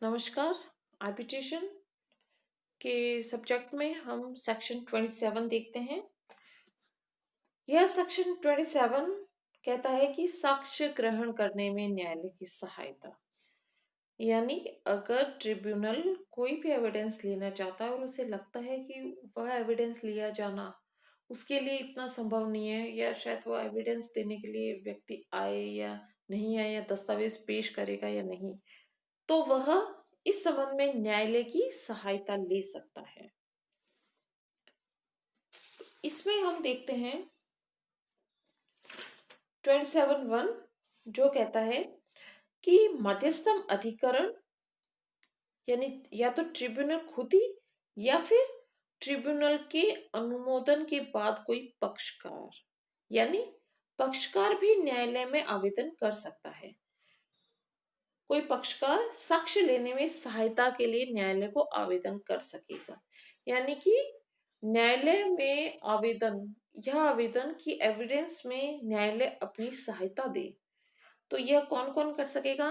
नमस्कार। आर्बिट्रेशन के सब्जेक्ट में हम सेक्शन 27 देखते हैं। यह सेक्शन 27 कहता है कि साक्ष्य ग्रहण करने में न्यायालय की सहायता। यानी अगर ट्रिब्यूनल कोई भी एविडेंस लेना चाहता है और उसे लगता है कि वह एविडेंस लिया जाना उसके लिए इतना संभव नहीं है, या शायद वो एविडेंस देने के लिए व्यक्ति आए या नहीं आए, या दस्तावेज पेश करेगा या नहीं, तो वह इस संबंध में न्यायालय की सहायता ले सकता है। इसमें हम देखते हैं 27(1) जो कहता है कि मध्यस्थम अधिकरण यानी या तो ट्रिब्यूनल खुद ही या फिर ट्रिब्यूनल के अनुमोदन के बाद कोई पक्षकार, यानी पक्षकार भी न्यायालय में आवेदन कर सकता है। कोई पक्षकार साक्ष्य लेने में सहायता के लिए न्यायालय को आवेदन कर सकेगा। यानी कि न्यायालय में यह आवेदन की एविडेंस में न्यायालय अपनी सहायता दे, तो यह कौन कौन कर सकेगा?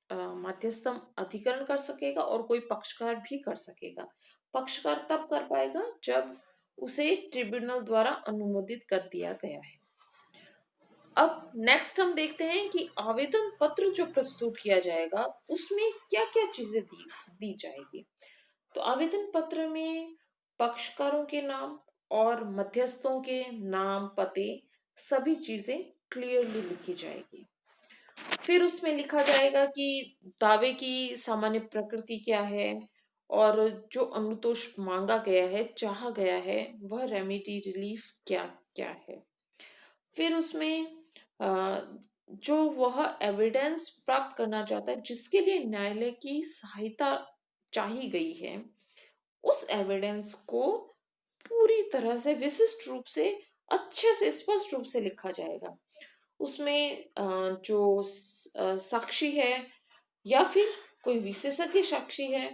मध्यस्थम अधिकरण कर सकेगा और कोई पक्षकार भी कर सकेगा। पक्षकार तब कर पाएगा जब उसे ट्रिब्यूनल द्वारा अनुमोदित कर दिया गया है। अब नेक्स्ट हम देखते हैं कि आवेदन पत्र जो प्रस्तुत किया जाएगा उसमें क्या क्या चीजें दी जाएगी। तो आवेदन पत्र में पक्षकारों के नाम और मध्यस्थों के नाम, पते, सभी चीजें क्लियरली लिखी जाएगी। फिर उसमें लिखा जाएगा कि दावे की सामान्य प्रकृति क्या है और जो अनुतोष मांगा गया है, चाहा गया है, वह रेमेडी रिलीफ क्या क्या है। फिर उसमें जो वह एविडेंस प्राप्त करना चाहता है जिसके लिए न्यायालय की सहायता चाही गई है, उस एविडेंस को पूरी तरह से विशिष्ट रूप से, अच्छे से, स्पष्ट रूप से लिखा जाएगा। उसमें जो साक्षी है या फिर कोई विशेषज्ञ साक्षी है,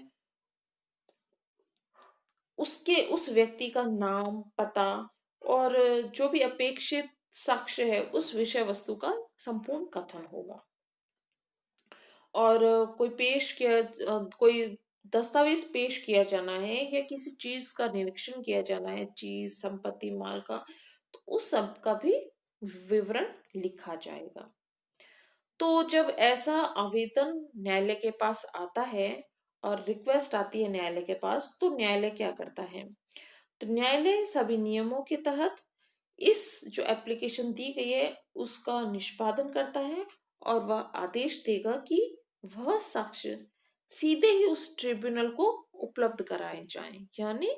उसके उस व्यक्ति का नाम, पता और जो भी अपेक्षित साक्ष्य है उस विषय वस्तु का संपूर्ण कथन होगा। और कोई दस्तावेज पेश किया जाना है या किसी चीज का निरीक्षण किया जाना है, चीज, संपत्ति, माल का, तो उस सब का भी विवरण लिखा जाएगा। तो जब ऐसा आवेदन न्यायालय के पास आता है और रिक्वेस्ट आती है न्यायालय के पास, तो न्यायालय क्या करता है? तो न्यायालय सभी नियमों के तहत इस जो एप्लीकेशन दी गई है उसका निष्पादन करता है और वह आदेश देगा कि वह साक्ष्य सीधे ही उस ट्रिब्यूनल को उपलब्ध कराए जाएं। यानी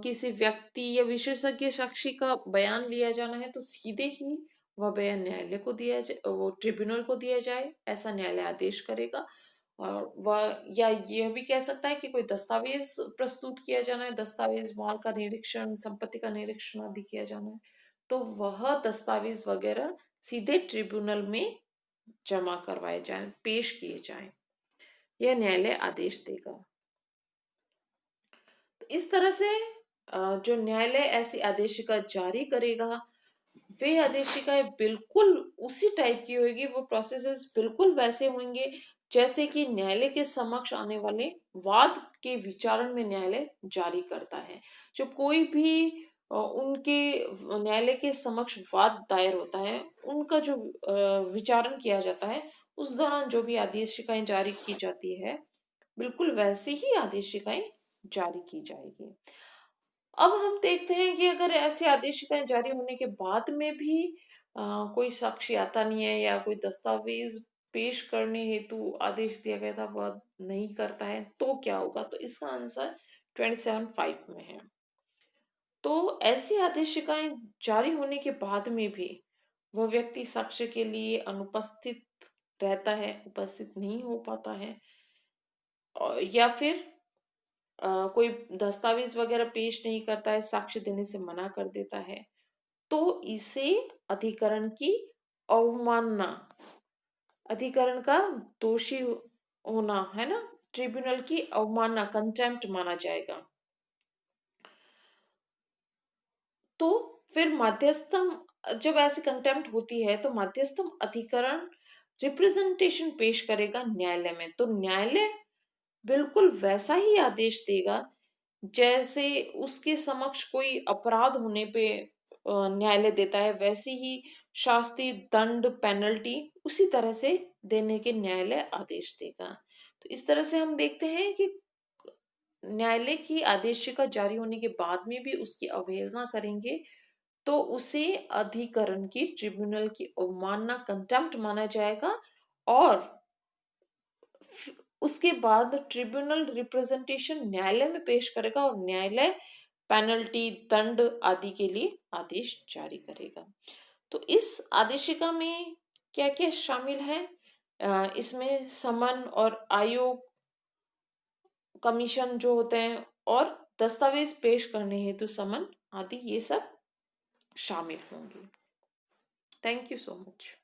किसी व्यक्ति या विशेषज्ञ साक्षी का बयान लिया जाना है तो सीधे ही वह बयान न्यायालय को दिया जाए, वो ट्रिब्यूनल को दिया जाए, ऐसा न्यायालय आदेश करेगा। और वह या यह भी कह सकता है कि कोई दस्तावेज प्रस्तुत किया जाना है, दस्तावेज, माल का निरीक्षण, संपत्ति का निरीक्षण आदि किया जाना है, तो वह दस्तावेज वगैरह सीधे ट्रिब्यूनल में जमा करवाए जाएं, पेश किए जाएं, यह न्यायालय आदेश देगा। तो इस तरह से जो न्यायालय ऐसी आदेशिका जारी करेगा, वे आदेशिकाएं बिल्कुल उसी टाइप की होगी, वो प्रोसेसेस बिल्कुल वैसे होंगे जैसे कि न्यायालय के समक्ष आने वाले वाद के विचारण में न्यायालय जारी करता है। जब कोई भी उनके न्यायालय के समक्ष वाद दायर होता है, उनका जो विचारण किया जाता है, उस दौरान जो भी आदेशिकाएं जारी की जाती है, बिल्कुल वैसी ही आदेशिकाएं जारी की जाएगी। अब हम देखते हैं कि अगर ऐसी आदेशिकाएं जारी होने के बाद में भी कोई साक्षी आता नहीं है या कोई दस्तावेज पेश करने हेतु आदेश दिया गया था वह नहीं करता है, तो क्या होगा? तो इसका आंसर 27(5) में है। तो ऐसी आदेशिकाएं जारी होने के बाद में भी वह व्यक्ति साक्ष्य के लिए अनुपस्थित रहता है, उपस्थित नहीं हो पाता है, या फिर कोई दस्तावेज वगैरह पेश नहीं करता है, साक्ष्य देने से मना कर देता है, तो इसे अधिकरण की अवमानना, अधिकरण का दोषी होना है ना, ट्रिब्यूनल की अवमानना, कंटेम्प्ट माना जाएगा। तो फिर मध्यस्थम, जब ऐसी कंटेम्प्ट होती है तो मध्यस्थम अधिकरण रिप्रेजेंटेशन पेश करेगा न्यायालय में। तो न्यायालय बिल्कुल वैसा ही आदेश देगा जैसे उसके समक्ष कोई अपराध होने पे न्यायालय देता है, वैसी ही शास्ति, दंड, पेनल्टी उसी तरह से देने के न्यायालय आदेश देगा। तो इस तरह से हम देखते हैं कि न्यायालय की आदेशिका जारी होने के बाद में भी उसकी अवहेलना करेंगे तो उसे अधिकरण की, ट्रिब्यूनल की अवमानना, कंटेम्प्ट माना जाएगा और उसके बाद ट्रिब्यूनल रिप्रेजेंटेशन न्यायालय में पेश करेगा और न्यायालय पेनल्टी, दंड आदि के लिए आदेश जारी करेगा। तो इस आदेशिका में क्या क्या शामिल है? इसमें समन और आयोग, कमीशन जो होते हैं और दस्तावेज पेश करने हेतु समन आदि ये सब शामिल होंगे। Thank you so much.